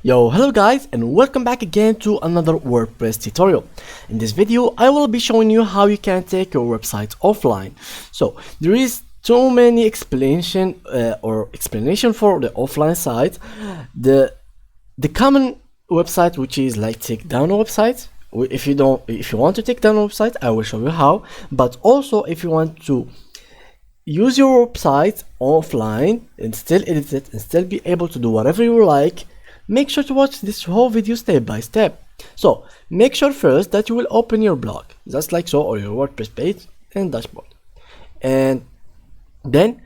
Yo, hello guys, and welcome back again to another WordPress tutorial. In this video I will be showing you how you can take your website offline. So there is too many explanation for the offline site. The common website, which is like take down a website. If you want to take down a website, I will show you how. But also if you want to use your website offline and still edit it and still be able to do whatever you like, make sure to watch this whole video step by step. So make sure first that you will open your blog, just like so, or your WordPress page and dashboard. And then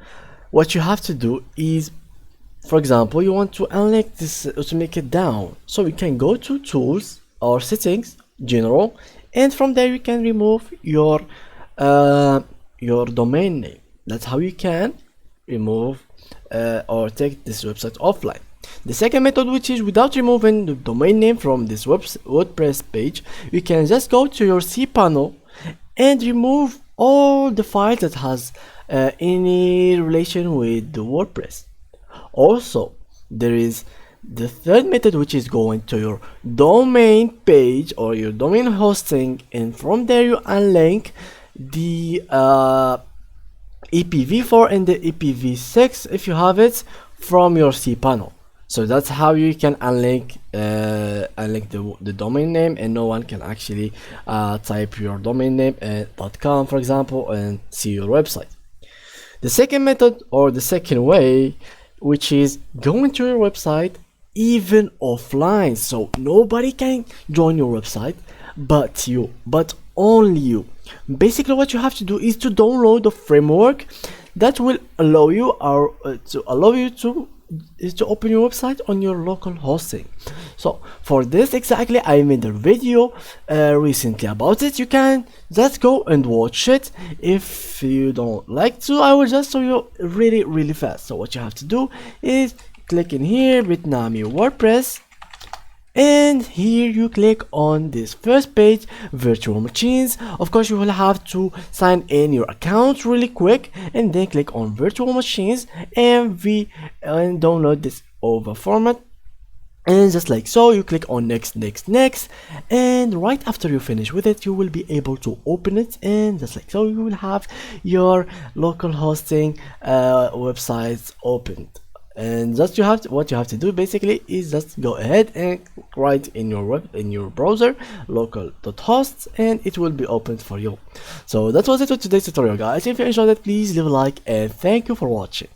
what you have to do is, for example, you want to unlink this to make it down. So you can go to tools or settings, general, and from there you can remove your domain name. That's how you can remove or take this website offline. The second method, which is without removing the domain name from this WordPress page, you can just go to your cPanel and remove all the files that has any relation with the WordPress. Also, there is the third method, which is going to your domain page or your domain hosting, and from there you unlink the IPv4 and the IPv6 if you have it from your cPanel. So that's how you can unlink the domain name, and no one can actually type your domain name .com, for example, and see your website. The second method, or the second way, which is going to your website even offline, so nobody can join your website but you, but only you. Basically what you have to do is to download the framework that will allow you to open your website on your local hosting. So for this exactly, I made a video recently about it. You can just go and watch it. If you don't like to, I will just show you really fast. So what you have to do is click in here, Vietnamese WordPress, and here you click on this first page, virtual machines. Of course you will have to sign in your account really quick, and then click on virtual machines and download this over format, and just like so you click on next, and right after you finish with it you will be able to open it, and just like so you will have your local hosting websites opened. And just what you have to do basically is just go ahead and write in your browser local.hosts, and it will be opened for you. So that was it for today's tutorial, guys. If you enjoyed it, please leave a like, and thank you for watching.